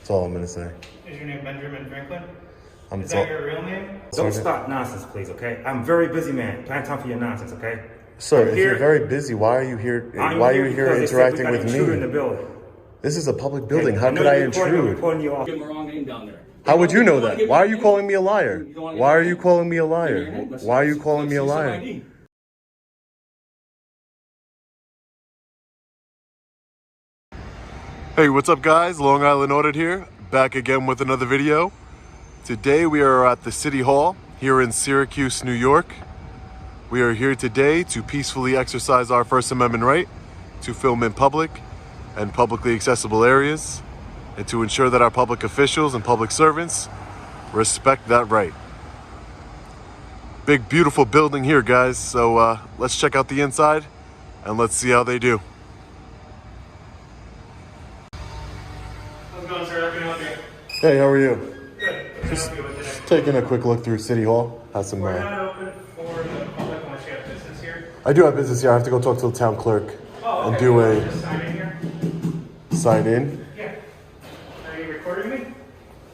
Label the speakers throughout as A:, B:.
A: That's all I'm gonna say.
B: Is your name Benjamin Franklin?
A: I'm
B: Is that your real name?
C: Don't start nonsense, please, okay? I'm a very busy man. Don't have time for your nonsense, okay?
A: Sir, if you're very busy, why are you here? Why are you here interacting with me?
C: In the building.
A: This is a public building. How could I intrude?
C: Give him the
D: wrong name down there.
A: How would you know that? Why are you calling me a liar? Why are you calling me a liar? Why are you calling me a liar? Hey, what's up guys? Long Island Audit here, back again with another video. Today we are at the City Hall here in Syracuse, New York. We are here today to peacefully exercise our First Amendment right to film in public and publicly accessible areas, and to ensure that our public officials and public servants respect that right. Big, beautiful building here, guys. So let's check out the inside and let's see how they do.
B: How's it going, sir? How can I help you?
A: Hey, how are you?
B: Good. What can I help you with today?
A: Taking a quick look through City Hall. Has some.
B: We're not open for the public unless you have business here.
A: I do have business here. I have to go talk to the town clerk and do a
B: Just sign in here.
A: sign in.
B: Yeah. Are you recording me?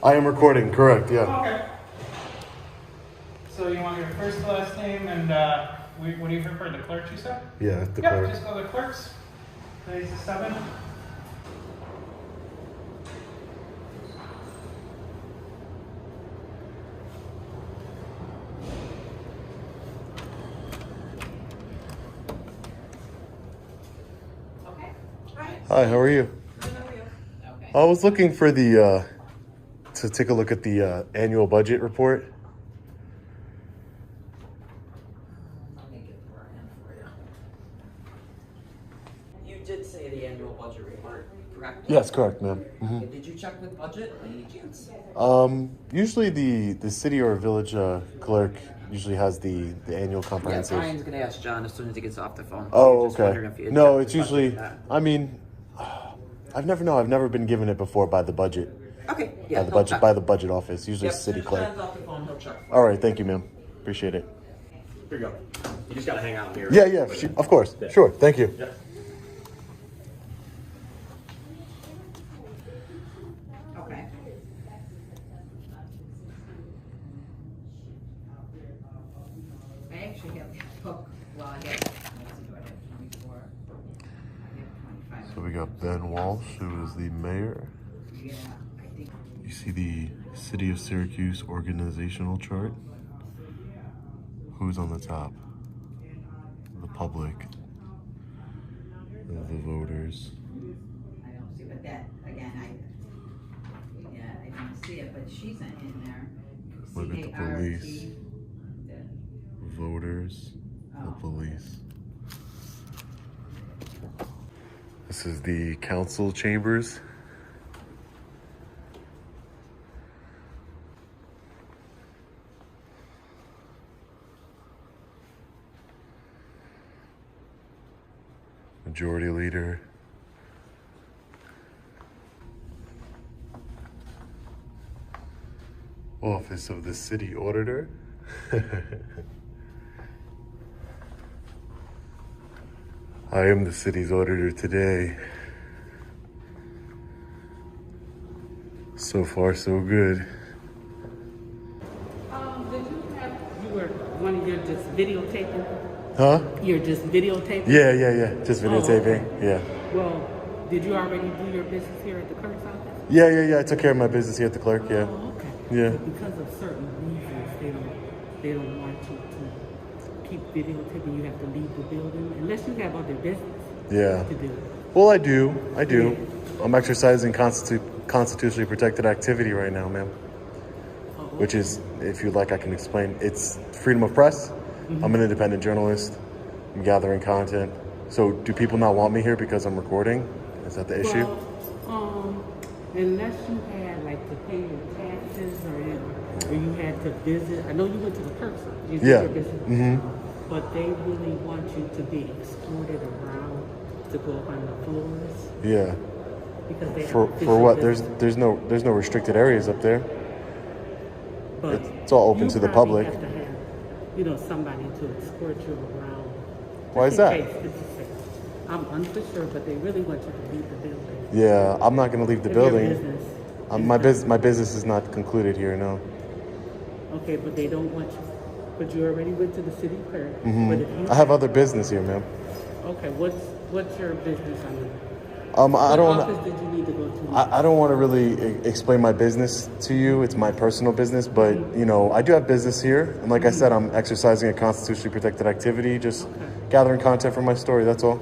A: I am recording. Correct. Yeah.
B: Okay. So you want your first, last name, and what do you prefer? The clerk, you said?
A: Yeah. The
B: Yep.
A: clerk.
B: Just go to the clerks. Today's the 7th.
A: Hi. How are you? I was looking for the to take a look at the annual budget report.
E: Let me get the right hand for you. You did say the annual budget report, correct?
A: Yes, correct, ma'am.
E: Okay, did you check with budget by any chance?
A: Usually the city or village clerk usually has the annual
E: Yeah,
A: comprehensive.
E: Brian's gonna ask John as soon as he gets off the phone.
A: Oh,
E: Just wondering
A: okay.
E: if you had
A: No,
E: checked
A: it's
E: with budget
A: usually.
E: or not.
A: I mean, I've never been given it before by the budget.
E: Okay, yeah.
A: By the budget office. Usually
E: Yep,
A: city
E: as soon as
A: clerk.
E: John's off the phone, he'll check.
A: All right, thank you, ma'am. Appreciate it.
D: Here you go. You just gotta hang out here.
A: Yeah, of course. Sure, thank you.
D: Yeah.
E: Okay. I actually have the book, well, I have, let's see, do I have 24? I have 25.
A: So we got Ben Walsh, who is the mayor.
E: Yeah, I think.
A: You see the City of Syracuse organizational chart? Who's on the top? The public. The voters.
F: I don't see, but that, again, I don't see it, but she's in there.
A: Look at the
F: CART,
A: police. Voters. The police. This is the council chambers. Majority Leader. Office of the City Auditor. I am the city's auditor today. So far, so good.
G: Did you were one of your just videotaping?
A: Huh?
G: You're just videotaping?
A: Yeah. Just videotaping.
G: okay.
A: Yeah.
G: Well, did you already do your business here at the clerk's office?
A: Yeah. I took care of my business here at the clerk. Yeah.
G: Oh, okay.
A: Yeah.
G: But because of certain reasons, they don't want you to keep videotaping. You have to leave the building unless you have other business
A: Yeah.
G: to do.
A: Well, I do. I'm exercising constitutionally protected activity right now, ma'am.
G: Oh,
A: Which is, if you'd like, I can explain. It's freedom of press. I'm an independent journalist. I'm gathering content. So do people not want me here because I'm recording? Is that the issue?
G: Well, unless you had like to pay your taxes or you had to visit. I know you went to the clerk's office. You did
A: Yeah.
G: your business. But they really want you to be escorted around to go up on the floors.
A: Yeah.
G: Because they
A: For
G: official
A: what?
G: business.
A: There's no restricted areas up there.
G: But
A: It's all open
G: you
A: to the
G: probably
A: public.
G: have to have, somebody to escort you around.
A: Why is
G: Just
A: that?
G: in case, just in case. I'm unsure, but they really want you to leave the building.
A: Yeah, I'm not gonna leave the
G: If your
A: building.
G: business-
A: My business is not concluded here, no.
G: Okay, but they don't want you. But you already went to the city clerk.
A: Mhm.
G: But if you
A: I have other business here, ma'am.
G: Okay, what's your business under?
A: I
G: What
A: don't.
G: office did you need to go to?
A: I don't want to really explain my business to you. It's my personal business, but you know, I do have business here, and like I said, I'm exercising a constitutionally protected activity, just gathering content for my story. That's all.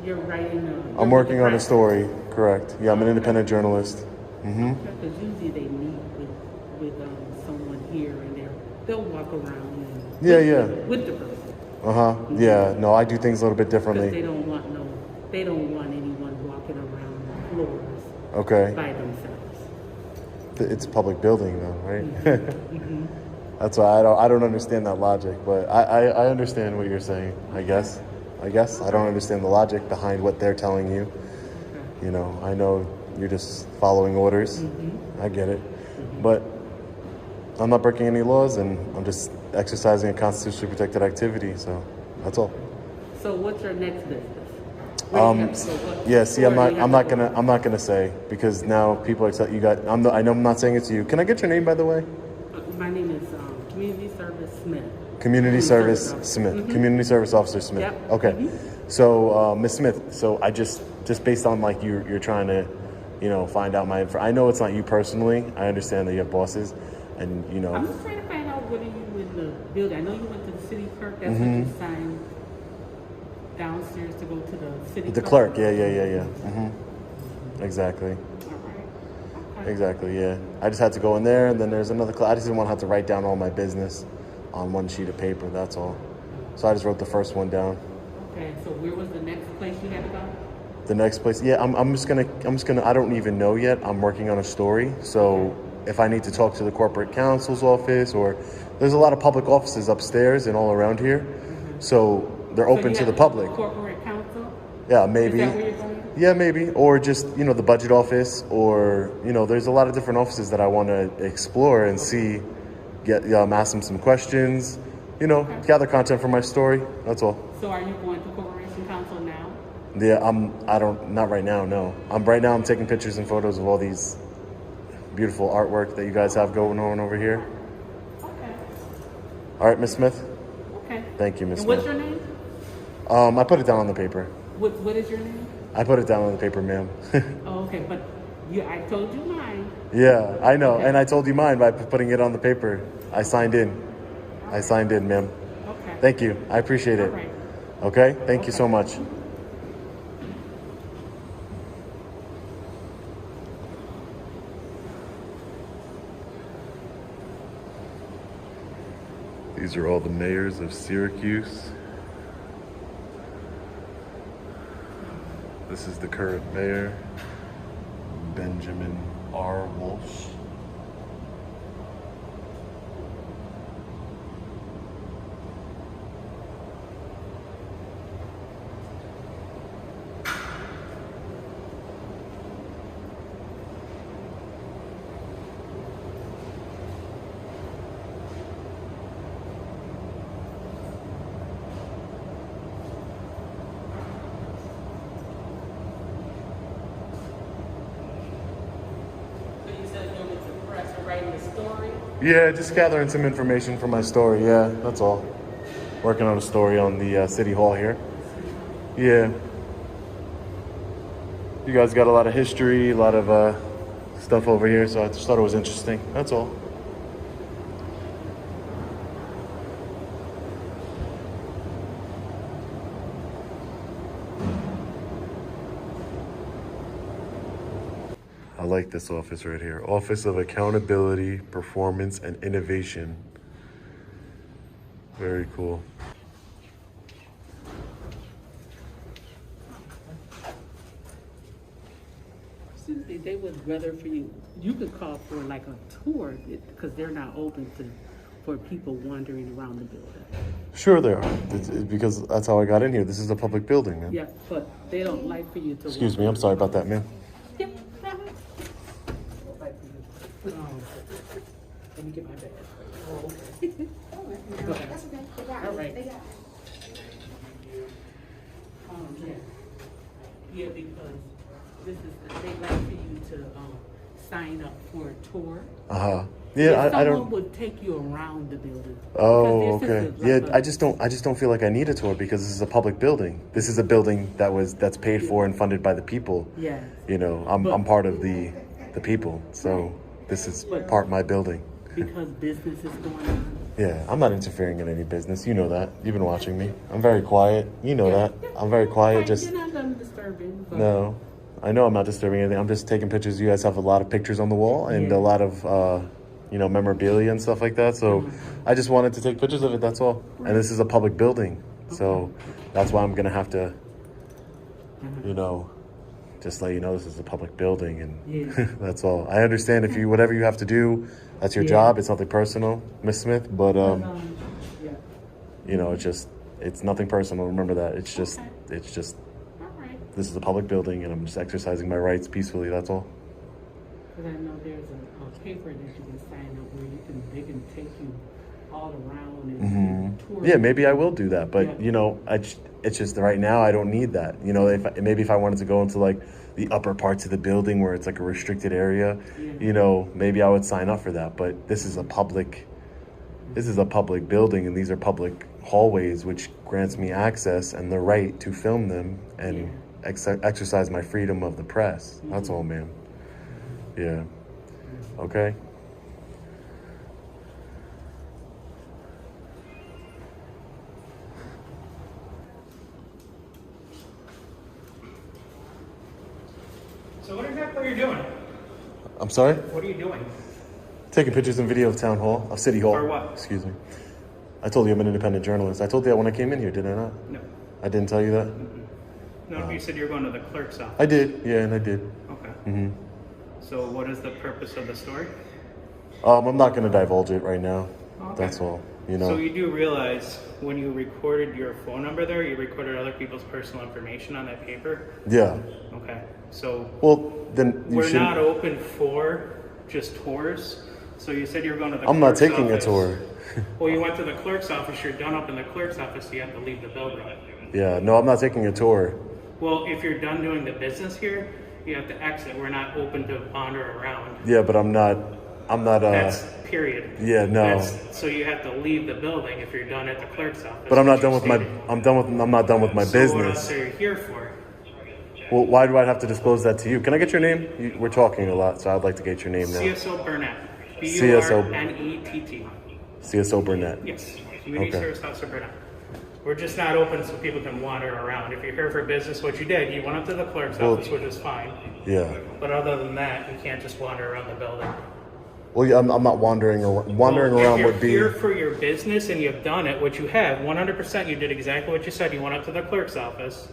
G: You're writing.
A: I'm working on a story. Correct. Yeah, I'm an independent journalist.
G: Because usually they meet with someone here, and they'll walk around. And
A: Yeah.
G: With the person.
A: Yeah. No, I do things a little bit
G: Because
A: differently.
G: they don't want anyone walking around the floors
A: Okay.
G: by themselves.
A: It's a public building, though, right? That's why I don't understand that logic, but I understand what you're saying. I guess I don't understand the logic behind what they're telling you. You know, I know you're just following orders. I get it, but I'm not breaking any laws, and I'm just exercising a constitutionally protected activity. So that's all.
G: So what's your next business? Where do you have to go? What
A: Yeah. See,
G: store do you have to go?
A: I'm not gonna say, because now people accept you got. I know I'm not saying it to you. Can I get your name, by the way?
G: My name is Community Service Smith.
A: Community Service
G: Officer.
A: Smith. Community Service Officer Smith.
G: Yep.
A: Okay. So, Ms. Smith, so I just based on like you're trying to, you know, find out I know it's not you personally. I understand that you have bosses, and you know.
G: I'm just trying to find out whether you in the building. I know you went to the city clerk. That's what you signed downstairs to go to the city.
A: The clerk. Yeah. Exactly.
G: All right. Okay.
A: Exactly. Yeah. I just had to go in there, and then there's another. I just didn't want to have to write down all my business on one sheet of paper. That's all. So I just wrote the first one down.
G: Okay. So where was the next place you had to go?
A: The next place, yeah, I'm just gonna, I don't even know yet. I'm working on a story. So if I need to talk to the corporate counsel's office, or there's a lot of public offices upstairs and all around here. So they're
G: So
A: open
G: you
A: to
G: have
A: the
G: go
A: public.
G: Corporate counsel.
A: Yeah, maybe.
G: Is that where you're going?
A: Yeah, maybe. Or just, you know, the budget office, or, you know, there's a lot of different offices that I want to explore and see, ask them some questions, you know, gather content for my story. That's all.
G: So are you going to corporation counsel now?
A: Yeah, not right now, no. I'm taking pictures and photos of all these beautiful artwork that you guys have going on over here.
G: Okay.
A: All right, Miss Smith.
G: Okay.
A: Thank you, Miss
G: And
A: Smith.
G: what's your name?
A: I put it down on the paper.
G: What is your name?
A: I put it down on the paper, ma'am.
G: Oh, okay, but I told you mine.
A: Yeah, I know.
G: Okay.
A: And I told you mine by putting it on the paper. I signed in, ma'am.
G: Okay.
A: Thank you. I appreciate
G: All
A: it.
G: right.
A: Okay? Thank you so much. These are all the mayors of Syracuse. This is the current mayor, Benjamin R. Walsh.
G: So you said you went to press or writing the story?
A: Yeah, just gathering some information for my story. Yeah, that's all. Working on a story on the city hall here. Yeah. You guys got a lot of history, a lot of stuff over here, so I just thought it was interesting. That's all. I like this office right here. Office of Accountability, Performance, and Innovation. Very cool.
G: Susie, they would rather for you. You could call for like a tour because they're not open for people wandering around the building.
A: Sure they are, it's because that's how I got in here. This is a public building, man.
G: Yeah, but they don't like for you to.
A: Excuse me, I'm sorry about that, ma'am.
G: Yeah. Let me get my bag. Oh, okay.
E: That's okay, they got it.
G: All right.
E: They got it.
G: Yeah. Yeah, because this is, they like for you to sign up for a tour.
A: Yeah, I
G: Someone
A: don't.
G: would take you around the building.
A: Oh,
G: Because this
A: okay.
G: is like
A: Yeah, I just don't feel like I need a tour because this is a public building. This is a building that's paid for and funded by the people.
G: Yes.
A: You know, I'm part of the people, so this is part my building.
G: Because business is going on.
A: Yeah, I'm not interfering in any business. You know that. You've been watching me. I'm very quiet. You know that. I'm very quiet.
G: Right,
A: Just
G: you're not done disturbing. But
A: no. I know I'm not disturbing anything. I'm just taking pictures. You guys have a lot of pictures on the wall and
G: Yeah.
A: a lot of memorabilia and stuff like that. So I just wanted to take pictures of it. That's all. And this is a public building, so that's why I'm gonna have to, just let you know this is a public building, and
G: Yeah.
A: that's all. I understand if you whatever you have to do, that's your
G: Yeah.
A: job. It's nothing personal, Miss Smith. But
G: yeah.
A: it's nothing personal. Remember that. It's just
G: All right.
A: this is a public building, and I'm just exercising my rights peacefully. That's all.
G: Because I know there's a paper that you can sign up where they can take you all around and tour.
A: Yeah, maybe I will do that, but
G: Yeah.
A: it's just right now I don't need that. If I wanted to go into like the upper parts of the building where it's like a restricted area, maybe I would sign up for that. But this is a public building, and these are public hallways, which grants me access and the right to film them and exercise my freedom of the press. That's all, ma'am. Yeah. Okay.
B: So what exactly are you doing?
A: I'm sorry?
B: What are you doing?
A: Taking pictures and video of town hall, of city hall.
B: For what?
A: Excuse me. I told you I'm an independent journalist. I told you that when I came in here, did I not?
B: No.
A: I didn't tell you that?
B: No, you said you were going to the clerk's office.
A: I did, yeah, and I did.
B: Okay. So what is the purpose of the story?
A: I'm not going to divulge it right now.
B: Okay.
A: That's all.
B: So you do realize when you recorded your phone number there, you recorded other people's personal information on that paper?
A: Yeah.
B: Okay. So
A: Well, then you
B: we're
A: shouldn't.
B: not open for just tours. So you said you were going to the
A: I'm not
B: clerk's
A: taking
B: office.
A: a tour.
B: Well, you went to the clerk's office. You're done up in the clerk's office, so you have to leave the building.
A: Yeah, no, I'm not taking a tour.
B: Well, if you're done doing the business here, you have to exit. We're not open to wander around.
A: Yeah, but I'm not.
B: That's period.
A: Yeah, no.
B: So you have to leave the building if you're done at the clerk's office.
A: But I'm not
B: which
A: done
B: you
A: with my.
B: stated.
A: I'm not done with my
B: So what else
A: business.
B: are you here for?
A: Well, why do I have to disclose that to you? Can I get your name? We're talking a lot, so I'd like to get your name now.
B: CSO Burnett.
A: CSO.
B: Burnett.
A: CSO Burnett.
B: Yes. Community
A: Okay.
B: Service Officer Burnett. We're just not open so people can wander around. If you're here for business, what you did, you went up to the clerk's office, which is fine.
A: Yeah.
B: But other than that, you can't just wander around the building.
A: Well, yeah, I'm not wandering around. Wandering
B: Well,
A: around
B: if
A: would be.
B: you're here for your business and you've done it, what you have, 100%, you did exactly what you said. You went up to the clerk's office.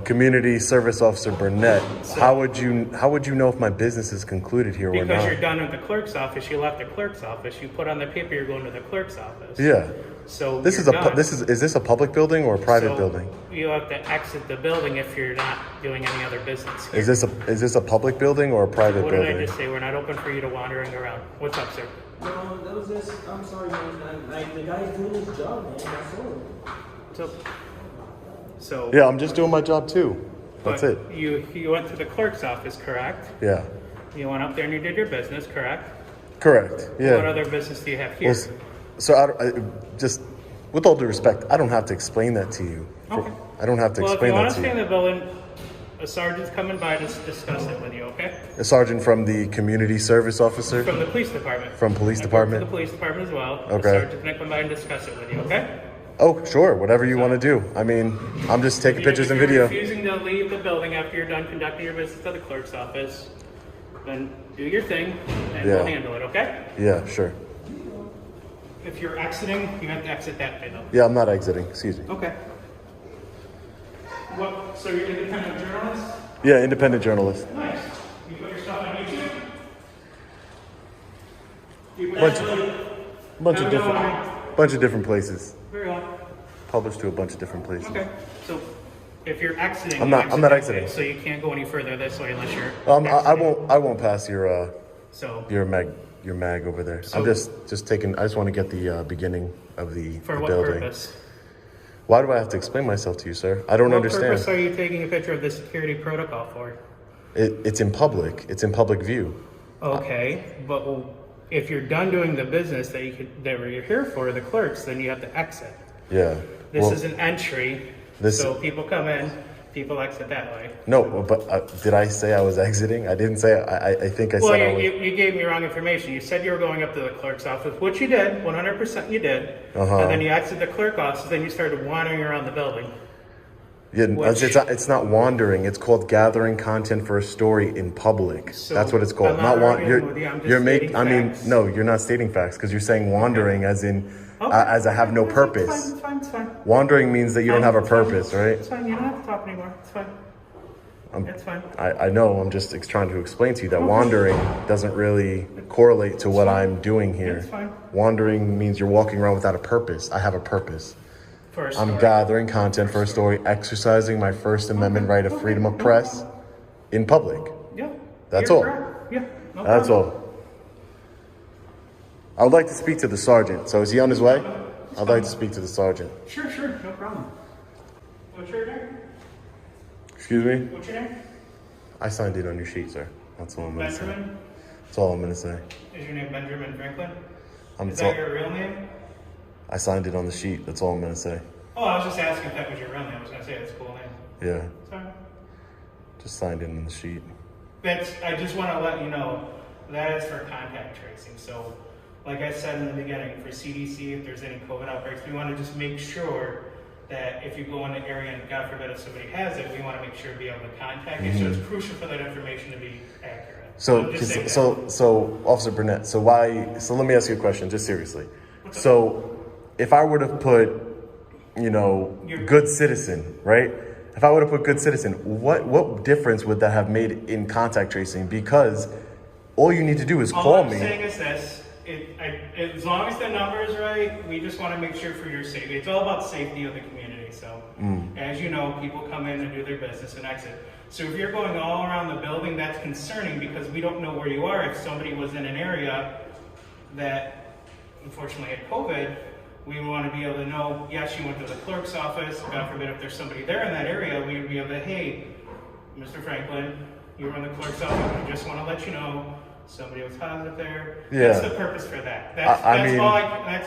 A: Community Service Officer Burnett. How would you know if my business is concluded here or
B: Because
A: not?
B: you're done at the clerk's office, you left the clerk's office. You put on the paper you're going to the clerk's office.
A: Yeah.
B: So
A: This is
B: you're done.
A: is this a public building or a private
B: So
A: building?
B: You have to exit the building if you're not doing any other business here.
A: Is this a public building or a private
B: What did I
A: building?
B: just say? We're not open for you to wandering around. What's up, sir?
D: No, that was just, I'm sorry, man. The guy's doing his job, man. That's all.
B: So
A: Yeah, I'm just doing my job too. That's
B: but
A: it.
B: You went to the clerk's office, correct?
A: Yeah.
B: You went up there and you did your business, correct?
A: Correct. Yeah.
B: What other business do you have here?
A: Well, so just with all due respect, I don't have to explain that to you.
B: Okay.
A: I don't have to
B: Well, if
A: explain
B: you want
A: that
B: to
A: to
B: stay in
A: you.
B: the building, a sergeant's coming by to discuss it with you, okay?
A: A sergeant from the community service officer.
B: From the police department.
A: From police
B: I work
A: department?
B: For the police department as well.
A: Okay.
B: The sergeant's gonna come by and discuss it with you, okay?
A: Oh, sure. Whatever you want to do. I mean, I'm just taking pictures and
B: If you're
A: video.
B: refusing to leave the building after you're done conducting your business at the clerk's office, then do your thing and we'll
A: Yeah.
B: handle it, okay?
A: Yeah, sure.
B: If you're exiting, you have to exit that way though.
A: Yeah, I'm not exiting. Excuse me.
B: Okay. What, so you're an independent journalist?
A: Yeah, independent journalist.
B: Nice. You put your stuff on YouTube? You put
A: Bunch
B: it
A: of-
B: on-
A: Bunch of different places.
B: Very well.
A: Published to a bunch of different places.
B: Okay. So if you're exiting,
A: I'm
B: you
A: not
B: exit
A: not
B: that
A: exiting.
B: way, so you can't go any further this way unless you're.
A: I
B: exiting.
A: won't pass your
B: So
A: mag over there.
B: So-
A: I'm just taking. I just want to get the beginning of the
B: for
A: the
B: what
A: building.
B: purpose?
A: Why do I have to explain myself to you, sir? I don't
B: What
A: understand.
B: purpose are you taking a picture of the security protocol for?
A: It's in public. It's in public view.
B: Okay, but if you're done doing the business that you're here for, the clerks, then you have to exit.
A: Yeah.
B: This is an entry,
A: this-
B: so people come in, people exit that way.
A: No, but did I say I was exiting? I didn't say. I think I
B: Well,
A: said I was.
B: you gave me wrong information. You said you were going up to the clerk's office, which you did, 100% you did.
A: Uh-huh.
B: And then you exited the clerk office, then you started wandering around the building.
A: Yeah,
B: Which-
A: it's not wandering. It's called gathering content for a story in public.
B: So,
A: That's what it's called.
B: I'm not
A: Not
B: arguing with you, I'm just
A: you're
B: stating
A: I mean,
B: facts.
A: no, you're not stating facts because you're saying wandering as in
B: Okay.
A: as I have no purpose.
B: It's fine, it's fine.
A: Wandering means that you don't have a
B: It's fine.
A: purpose, right?
B: It's fine, you don't have to talk anymore. It's fine. It's fine.
A: I know. I'm just trying to explain to you that wandering doesn't really correlate to what I'm doing here.
B: It's fine.
A: Wandering means you're walking around without a purpose. I have a purpose.
B: For a
A: I'm
B: story.
A: gathering content for a story, exercising my First Amendment right of freedom of press in public.
B: Yeah.
A: That's
B: you're
A: all.
B: correct. Yeah. No
A: That's
B: problem.
A: all. I would like to speak to the sergeant. So is he on his way? I'd like to speak to the sergeant.
B: Sure, no problem. What's your name?
A: Excuse me?
B: What's your name?
A: I signed it on your sheet, sir. That's all I'm going to say.
B: Benjamin?
A: That's all I'm going to say.
B: Is your name Benjamin Franklin?
A: I'm
B: Is that your real name?
A: I signed it on the sheet. That's all I'm going to say.
B: Oh, I was just asking if that was your real name. I was going to say it's a cool name.
A: Yeah.
B: Sorry.
A: Just signed it on the sheet.
B: I just want to let you know that is for contact tracing. So, like I said in the beginning, for CDC, if there's any COVID outbreaks, we want to just make sure that if you go in the area and God forbid if somebody has it, we want to make sure to be able to contact you. So it's crucial for that information to be accurate.
A: So,
B: I'm just saying
A: so, Officer Burnett. So let me ask you a question, just seriously. So, if I were to put, good citizen, right? If I would have put good citizen, what difference would that have made in contact tracing? Because all you need to do is
B: all
A: call
B: I'm
A: me.
B: saying is this. As long as the number is right, we just want to make sure for your safety. It's all about safety of the community. So, as you know, people come in and do their business and exit. So if you're going all around the building, that's concerning because we don't know where you are. If somebody was in an area that unfortunately had COVID, we want to be able to know, yes, you went to the clerk's office. God forbid if there's somebody there in that area, we would be able to, hey, Mr. Franklin, you were in the clerk's office. We just want to let you know somebody was positive there.
A: Yeah.
B: That's the purpose for that. That's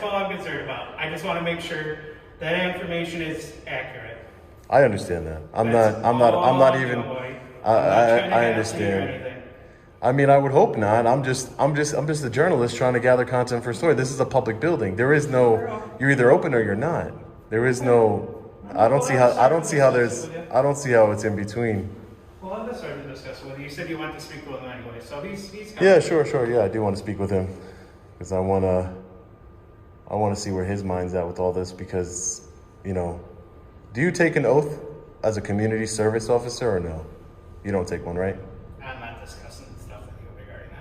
B: all I'm concerned about. I just want to make sure that information is accurate.
A: I understand that. I understand. I mean, I would hope not. I'm just a journalist trying to gather content for a story. This is a public building. There is no, you're either open or you're not. There is no, I don't see how it's in between.
B: Well, I'll just start to discuss with you. You said you want to speak with him anyway, so he's coming.
A: Yeah, sure. Yeah, I do want to speak with him because I want to see where his mind's at with all this because, do you take an oath as a community service officer or no? You don't take one, right?
B: I'm not discussing stuff with you regarding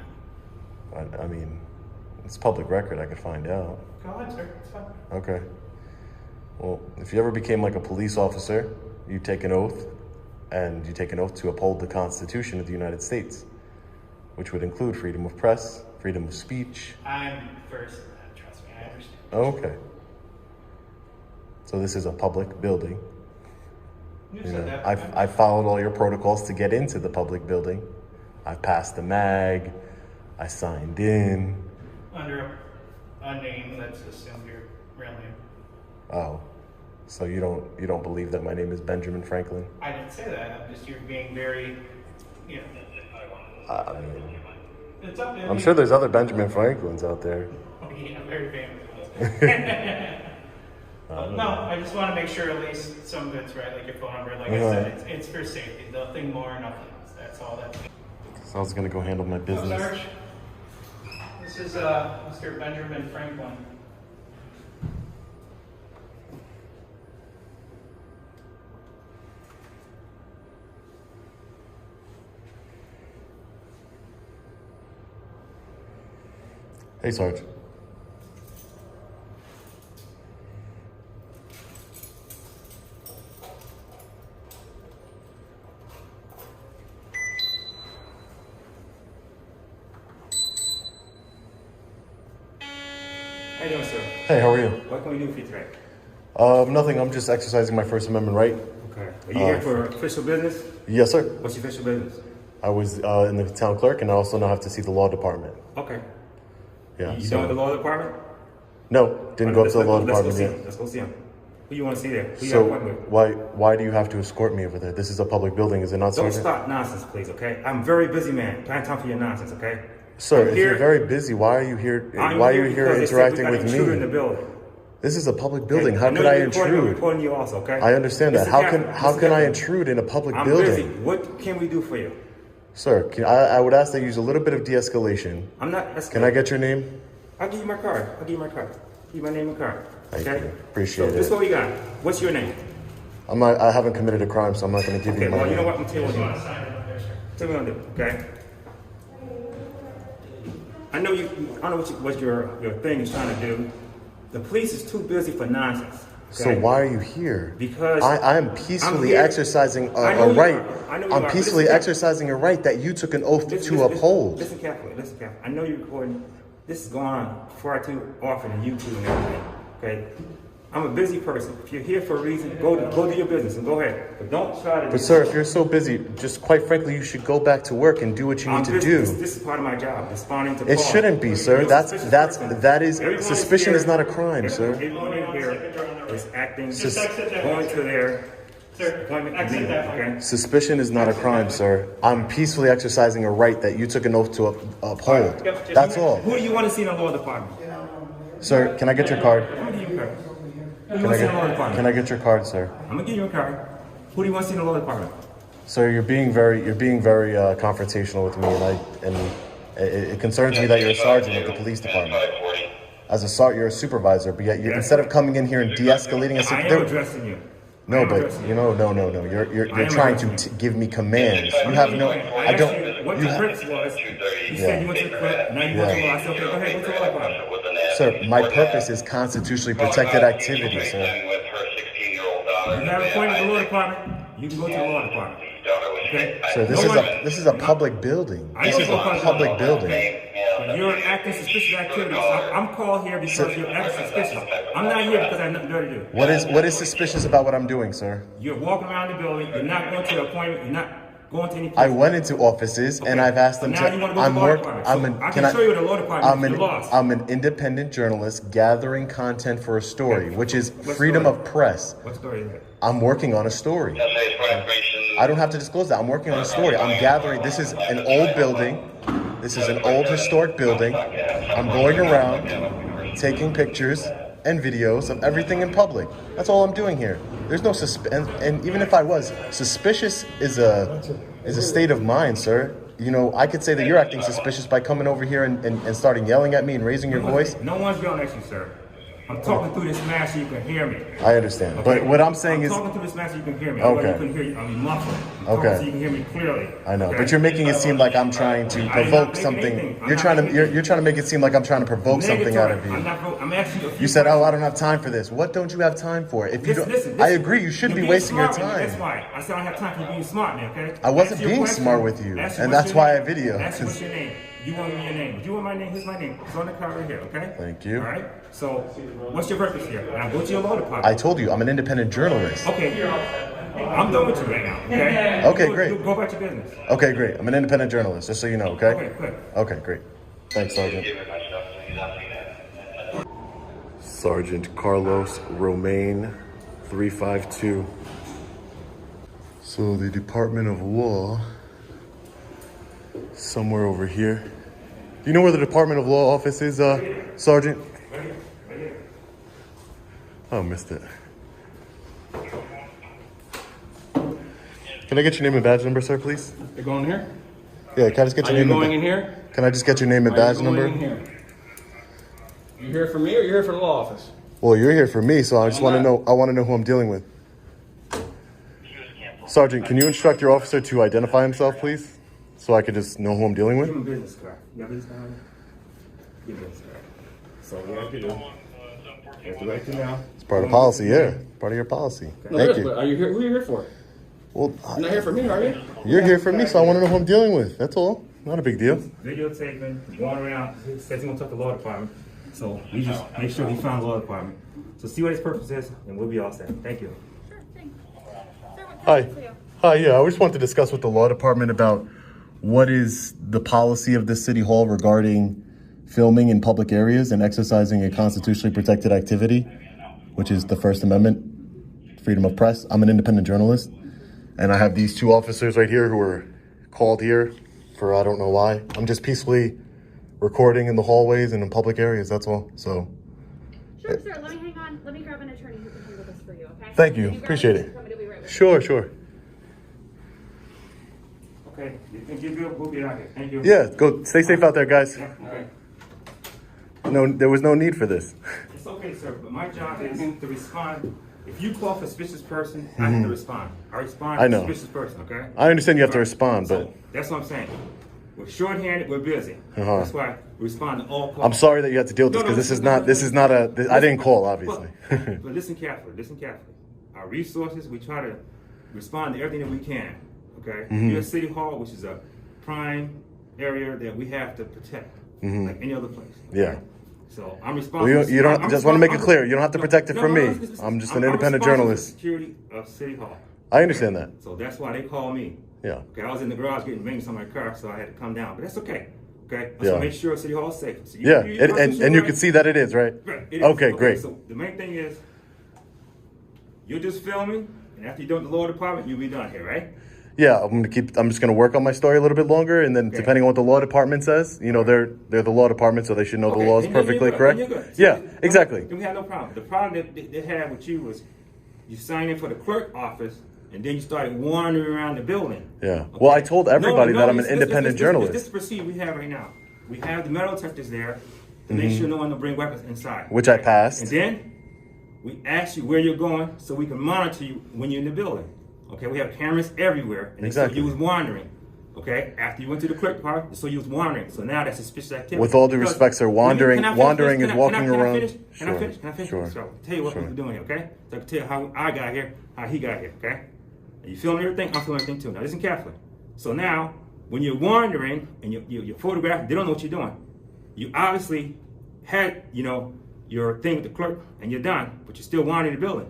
B: that.
A: I mean, it's public record. I could find out.
B: Go ahead, sir. It's fine.
A: Okay. Well, if you ever became like a police officer, you take an oath, and you take an oath to uphold the Constitution of the United States, which would include freedom of press, freedom of speech.
B: I'm versed in that, trust me, I understand.
A: Okay. So this is a public building.
B: You said that.
A: I've followed all your protocols to get into the public building. I've passed the mag. I signed in.
B: Under a name that's assumed your real name.
A: Oh, so you don't believe that my name is Benjamin Franklin?
B: I didn't say that. You're being very,
A: I mean,
B: it's up there.
A: I'm sure there's other Benjamin Franklins out there.
B: Yeah, very famous. No, I just want to make sure at least some of it's right, like your phone number. Like I said, it's for safety. Nothing more, nothing less. That's all that.
A: So I was gonna go handle my business.
B: Sarge, this is Mr. Benjamin Franklin.
A: Hey, Sarge.
C: How you doing, sir?
A: Hey, how are you?
C: What can we do for you today?
A: Nothing. I'm just exercising my First Amendment right.
C: Okay. Are you here for official business?
A: Yes, sir.
C: What's your official business?
A: I was in the town clerk, and I also now have to see the law department.
C: Okay.
A: Yeah.
C: You
A: so-
C: done with the law department?
A: No, didn't go up to the law
C: Let's go
A: department
C: see
A: yet.
C: him. Let's go see him. Who you want to see there? Who you
A: So
C: got an appointment with?
A: why do you have to escort me over there? This is a public building, is it not,
C: Don't
A: Sergeant?
C: stop nonsense, please, okay? I'm a very busy man. Don't have time for your nonsense, okay?
A: Sir,
C: I'm
A: if you're very busy, why are you here?
C: I'm
A: Why are you here
C: because they said we
A: interacting
C: got an
A: with
C: intruder in the
A: me?
C: building.
A: This is a public building.
C: Okay?
A: How
C: know
A: could I
C: you're recording, I'm
A: intrude?
C: recording you also, okay?
A: I understand that.
C: Mr.
A: How
C: Captain,
A: can
C: Mr.
A: I
C: Captain,
A: intrude in a public
C: I'm
A: building?
C: busy. What can we do for you?
A: Sir, I would ask that you use a little bit of de-escalation.
C: I'm not. That's
A: Can I get your name?
C: I'll give you my card. I'll give you my card. Give you my name and card.
A: Thank
C: Okay.
A: you. Appreciate
C: so This is
A: it.
C: what we got. What's your name?
A: I haven't committed a crime, so I'm not going to give
C: Okay.
A: you my
C: Well, you know
A: name.
C: what? I'm telling you what to do. Tell me what to do. Okay. I know you. I know what your thing is trying to do. The police is too busy for nonsense. Okay?
A: So why are you here?
C: Because
A: I am
C: I'm
A: peacefully
C: here.
A: exercising
C: I know
A: a
C: you
A: right.
C: are. I know you
A: I'm
C: are.
A: peacefully
C: Listen,
A: exercising a right that you took an oath
C: Listen,
A: to uphold.
C: Listen carefully. Listen carefully. I know you're recording. This is going on far too often on YouTube and everything. Okay. I'm a busy person. If you're here for a reason, go do your business and go ahead. But don't try to.
A: But sir, if you're so busy, just quite frankly, you should go back to work and do what you need to do.
C: This is part of my job. Responding to
A: It
C: calls.
A: shouldn't be, sir.
C: You're a suspicious person.
A: That is
C: Everyone
A: suspicion
C: here-
A: is not a crime, sir.
C: Everyone in here is acting,
B: Just exit that
C: going
B: way,
C: to their
B: Sir,
C: appointment. and
B: exit
C: leaving,
B: that way.
C: okay?
A: Suspicion is not a crime, sir. I'm peacefully exercising a right that you took an oath to uphold.
B: Yep.
A: That's all.
C: Who do you want to see in the law department?
A: Sir, can I get your card?
C: I'm gonna give you a card. Who do you
A: Can
C: want
A: I
C: to see in the law
A: get,
C: department?
A: can I get your card, sir?
C: I'm gonna give you a card. Who do you want to see in the law department?
A: Sir, you're being very confrontational with me, and it concerns me that you're a sergeant of the police department. As a sergeant, you're a supervisor, but yet instead of coming in here and de-escalating a
C: I am addressing you.
A: no,
C: I am
A: but
C: addressing you.
A: no. You're
C: am
A: trying to
C: addressing
A: give me commands. You have no. I don't.
C: What your purpose was? You said you went to the court. Now you want to law. I said, okay, go ahead. Go to the law department.
A: Sir, my purpose is constitutionally protected activity, sir.
C: You have an appointment with the law department. You can go to the law department. Okay?
A: Sir, this is a public building.
C: I
A: This
C: know
A: is
C: you're
A: a
C: public
A: public building.
C: But you're acting suspicious activities. I'm called here because you're acting suspicious. I'm not here because I have nothing to do.
A: What is suspicious about what I'm doing, sir?
C: You're walking around the building. You're not going to an appointment. You're not going to any place.
A: I went into offices and I've asked them
C: So now
A: to.
C: you want to go to the law department. I can show you the law department. You're lost.
A: I'm an independent journalist gathering content for a story, which is
C: What
A: freedom
C: story?
A: of press.
C: What story is that?
A: I'm working on a story. I don't have to disclose that. I'm working on a story. I'm gathering. This is an old building. This is an old historic building. I'm going around taking pictures and videos of everything in public. That's all I'm doing here. There's no and even if I was, suspicious is a state of mind, sir. You know, I could say that you're acting suspicious by coming over here and starting yelling at me and raising your voice.
C: No one's yelling at you, sir. I'm talking through this mask so you can hear me.
A: I understand. But what I'm saying is,
C: talking through this mask so you can hear me.
A: Okay.
C: Otherwise you couldn't hear you. I mean, muffled. I'm
A: Okay.
C: talking so you can hear me clearly.
A: I know,
C: Okay?
A: but you're making it seem like I'm trying to
C: I'm not
A: provoke
C: making
A: something.
C: anything. I'm
A: You're
C: not
A: trying to
C: making
A: you're trying to make it seem like I'm trying to provoke something out of
C: Negatory.
A: you.
C: I'm asking you a few
A: You said, "Oh, I
C: questions.
A: don't have time for this." What don't you have time for? If you don't,
C: Listen,
A: I agree. You shouldn't
C: You're
A: be
C: being
A: wasting your
C: smart with me. That's
A: time.
C: why. I said I don't have time for you being smart, man, okay?
A: I wasn't
C: Ask your
A: being
C: question.
A: smart with you,
C: Ask you
A: and
C: what's
A: that's
C: your
A: why
C: name.
A: I video,
C: Ask you what's
A: 'cause-
C: your name. You want me your name. Do you want my name? Here's my name. It's on the card right here, okay?
A: Thank you.
C: All right? So, what's your purpose here? Now go to your law department.
A: I told you I'm an independent journalist.
C: Okay. I'm done with you right now, okay?
A: Okay,
C: Go-
A: great.
C: Go about your business.
A: Okay, great. I'm an independent journalist, just so you know. Okay.
C: Okay, good.
A: Okay, great. Thanks, Sergeant. Sergeant Carlos Romaine, 352. So the Department of Law, somewhere over here. Do you know where the Department of Law office is, Sergeant? Oh, missed it. Can I get your name and badge number, sir, please?
H: You're going here?
A: Yeah, can I just get
H: Are
A: your
H: you
A: name?
H: going in
A: and
H: here?
A: Can I just get your name and
H: Are you
A: badge
H: going
A: number?
H: in here? You here for me or you here for the law office?
A: Well, you're here for me, so I just
H: I'm
A: want to
H: not.
A: know. I want to know who I'm dealing with. Sergeant, can you instruct your officer to identify himself, please, so I could just know who I'm dealing
C: Give
A: with?
C: him a business card. You got a business card? Give him a business card. So we have to do. We have to write you now.
A: It's part of policy, yeah. Part of your policy.
H: No,
A: Thank
H: but
A: you.
H: are you here? Who are you here for?
A: Well,
H: You're not here for me, are you?
A: you're here for me, so I want to know who I'm dealing with. That's all. Not a big deal.
C: Videotaping, going around, he says he wants to talk to the law department. So we just make sure he found the law department. So see what his purpose is, and we'll be all set. Thank you.
A: Hi. Hi, yeah. I just wanted to discuss with the law department about what is the policy of this city hall regarding filming in public areas and exercising a constitutionally protected activity, which is the First Amendment, freedom of press. I'm an independent journalist, and I have these two officers right here who were called here for I don't know why. I'm just peacefully recording in the hallways and in public areas, that's all. So.
I: Sure, sir. Let me hang on. Let me grab an attorney who can handle this for you, okay?
A: Thank you.
I: Can grab
A: Appreciate
I: an
A: it.
I: attorney? I'll be right with you.
A: Sure, sure.
C: Okay, you think you're good? We'll get out here. Thank you.
A: Yeah, go. Stay safe out there, guys.
C: Yeah, okay.
A: No, there was no need for this.
C: It's okay, sir, but my job is to respond. If you call for a suspicious person, I have to respond. I respond
A: I
C: to a
A: know.
C: suspicious person, okay?
A: I understand you have to respond,
C: So,
A: but
C: that's what I'm saying. We're shorthanded, we're busy.
A: Uh-huh.
C: That's why we respond to all calls.
A: I'm sorry that you had to deal with this because this is not a. I didn't call, obviously.
C: But listen carefully, listen carefully. Our resources, we try to respond to everything that we can, okay? You're City Hall, which is a prime area that we have to protect, like any other place. okay?
A: Yeah.
C: So I'm
A: Well,
C: responsible.
A: you don't.
C: I'm
A: Just want to make it
C: responsible-
A: clear. You don't have to protect it
C: No,
A: from
C: no,
A: me.
C: listen,
A: I'm just
C: I'm
A: an independent
C: responsible for
A: journalist.
C: Security of City Hall.
A: I understand that.
C: So that's why they call me.
A: Yeah.
C: Okay, I was in the garage getting maintenance on my car, so I had to come down. But that's okay. Okay, let's
A: Yeah.
C: make sure City Hall is safe. So
A: Yeah, and you
C: right?
A: can see that it is, right?
C: Right, it is.
A: Okay, great.
C: So the main thing is, you're just filming, and after you're done with the law department, you'll be done here, right?
A: Yeah, I'm just gonna work on my story a little bit longer, and then
C: Okay.
A: depending on what the law department says, you know, they're the law department, so they should know
C: Okay,
A: the law is
C: then you're
A: perfectly
C: good,
A: correct.
C: then you're good.
A: Yeah,
C: Then
A: exactly.
C: we have no problem. The problem that they had with you was you signed in for the clerk office, and then you started wandering around the building.
A: Yeah.
C: Okay?
A: Well, I told everybody that I'm an
C: this-
A: independent
C: this
A: journalist,
C: is the procedure we have right now. We have the metal detectors there to make sure no one will bring weapons inside.
A: Which I passed.
C: And then we ask you where you're going so we can monitor you when you're in the building. Okay, we have cameras everywhere. And
A: Exactly.
C: So you was wandering. Okay, after you went to the clerk part, so you was wandering. So now that's suspicious activity.
A: With all due
C: Because-
A: respect, sir,
C: Can I
A: wandering
C: finish?
A: and
C: Can I-
A: walking
C: can I
A: around.
C: finish? Can
A: Sure,
C: I finish? Can I finish?
A: sure,
C: So I'll tell you what
A: sure.
C: we're doing here, okay? So I can tell you how I got here, how he got here, okay? And you filming everything, I'm filming everything too. Now listen carefully. So now, when you're wandering and you're photographing, they don't know what you're doing. You obviously had, your thing with the clerk and you're done, but you're still wandering the building.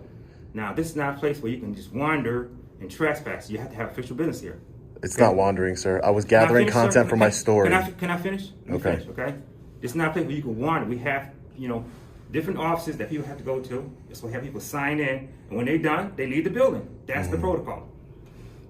C: Now, this is not a place where you can just wander and trespass. You have to have official business here.
A: It's
C: Okay?
A: not wandering, sir. I was
C: Can I
A: gathering
C: finish, sir?
A: content for my story.
C: Can I finish? Let me
A: Okay.
C: finish, okay? It's not a place where you can wander. We have, different offices that people have to go to. So we have people sign in, and when they're done, they leave the building. That's the protocol.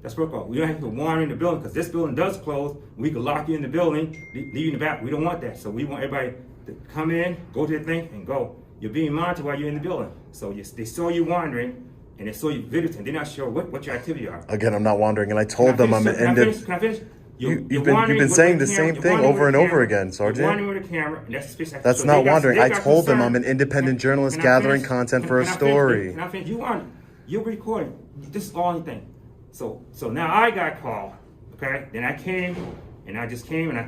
C: That's protocol. We don't have to wander in the building because this building does close. We can lock you in the building, leave you in the back. We don't want that. So we want everybody to come in, go to their thing, and go. You're being monitored while you're in the building. So they saw you wandering, and they saw you videotaping. They're not sure what your activity are.
A: Again, I'm not wandering, and I told them I'm an
C: Can I finish?
A: independent.
C: Can I finish?
A: You've been saying the same thing over and over again, Sergeant.
C: You're wandering with a camera, and that's suspicious activity.
A: That's
C: So
A: not
C: they got-
A: wandering.
C: they
A: I
C: got
A: told them
C: concerned.
A: I'm an independent journalist
C: Can I
A: gathering
C: finish?
A: content for a
C: Can I finish?
A: story.
C: Can I finish? You're recording. This is all anything. So now I got called, okay? Then I came, and I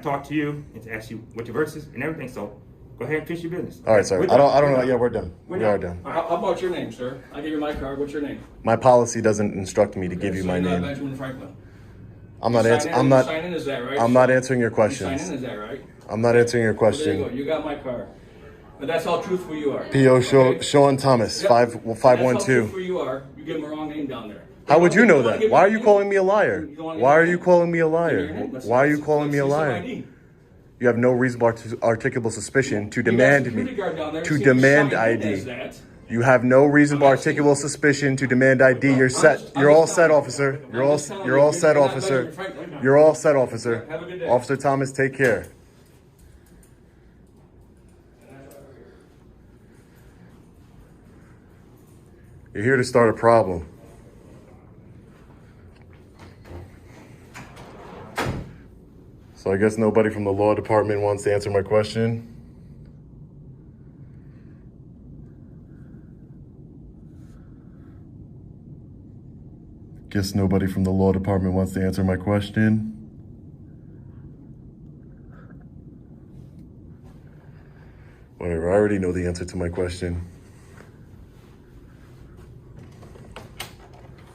C: talked to you and to ask you what your verse is and everything. So go ahead and finish your business.
A: All right, sir.
C: We're
A: I don't
C: done.
A: know.
C: We're
A: Yeah, we're done.
C: We're
A: We are done.
H: How about your name, sir? I give you my card. What's your name?
A: My policy doesn't instruct me to give you
H: So
A: my
H: you're not
A: name.
H: Benjamin Franklin.
A: I'm not
H: You
A: answering.
H: sign in-
A: I'm
H: you
A: not.
H: sign in, is that right?
A: I'm not answering your
H: You
A: questions.
H: sign in, is that right?
A: I'm not answering your
H: Well, there you go.
A: question.
H: You got my card. But that's how truthful you are.
A: P.O.
H: Okay?
A: Sean Thomas,
H: Yep.
A: 512.
H: That's how truthful you are. You give him a wrong name down there.
A: How would you know
H: wanna
A: that?
H: give
A: Why
H: me
A: are
H: your
A: you
H: name?
A: calling me a liar?
H: You wanna give
A: Why
H: me
A: are
H: your
A: you
H: name?
A: calling me a
H: Give me your
A: liar?
H: name. Let's-
A: Why are you
H: let's-
A: calling
H: let's
A: me a
H: see some
A: liar?
H: ID.
A: You have no reasonable articulable suspicion to
H: You got a
A: demand
H: security
A: me.
H: guard down there
A: To
H: saying you
A: demand
H: signed in
A: ID.
H: as that.
A: You have no reasonable
H: I'm asking-
A: articulable suspicion to demand ID. You're set. You're all set, officer. You're all set, officer. You're all set, officer.
H: Have a good day.
A: Officer Thomas, take care. You're here to start a problem. So I guess nobody from the law department wants to answer my question. Guess nobody from the law department wants to answer my question. Whatever, I already know the answer to my question.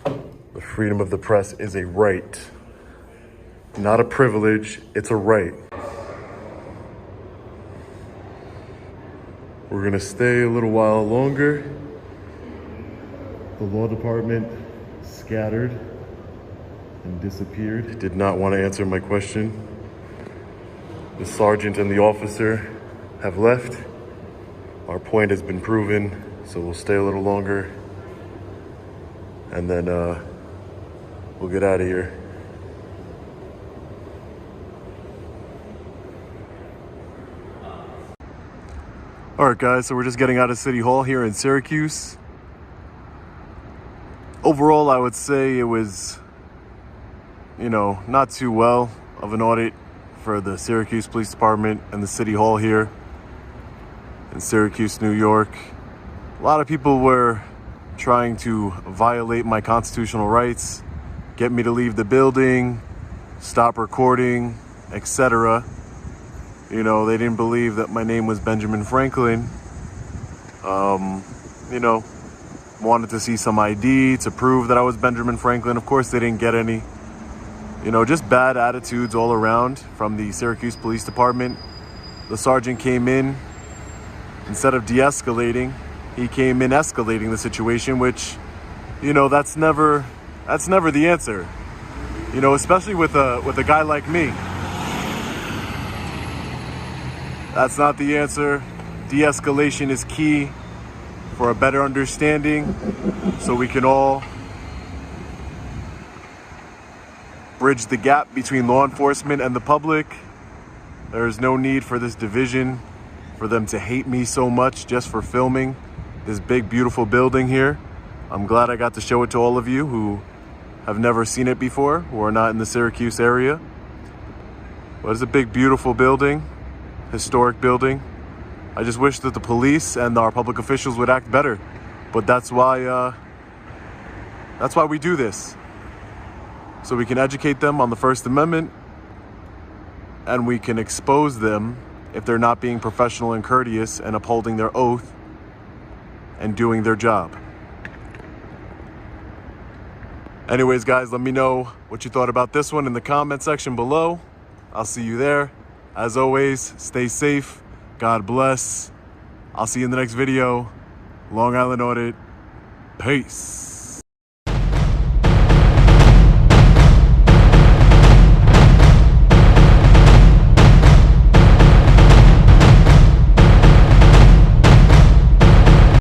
A: The freedom of the press is a right, not a privilege, it's a right. We're gonna stay a little while longer. The law department scattered, and disappeared. Did not want to answer my question. The sergeant and the officer have left. Our point has been proven, so we'll stay a little longer. And then we'll get out of here. All right, guys, so we're just getting out of City Hall here in Syracuse. Overall, I would say it was, not too well of an audit for the Syracuse Police Department and the City Hall here in Syracuse, New York. A lot of people were trying to violate my constitutional rights, get me to leave the building, stop recording, etc. They didn't believe that my name was Benjamin Franklin. Wanted to see some ID to prove that I was Benjamin Franklin. Of course, they didn't get any. Just bad attitudes all around from the Syracuse Police Department. The sergeant came in, instead of de-escalating, he came in escalating the situation, which, that's never the answer. Especially with a guy like me. That's not the answer. De-escalation is key for a better understanding, so we can all bridge the gap between law enforcement and the public. There is no need for this division, for them to hate me so much just for filming this big, beautiful building here. I'm glad I got to show it to all of you who have never seen it before, who are not in the Syracuse area. But it's a big, beautiful building, historic building. I just wish that the police and our public officials would act better. But that's why we do this. So we can educate them on the First Amendment, and we can expose them if they're not being professional and courteous and upholding their oath and doing their job. Anyways, guys, let me know what you thought about this one in the comment section below. I'll see you there. As always, stay safe. God bless. I'll see you in the next video. Long Island Audit. Peace.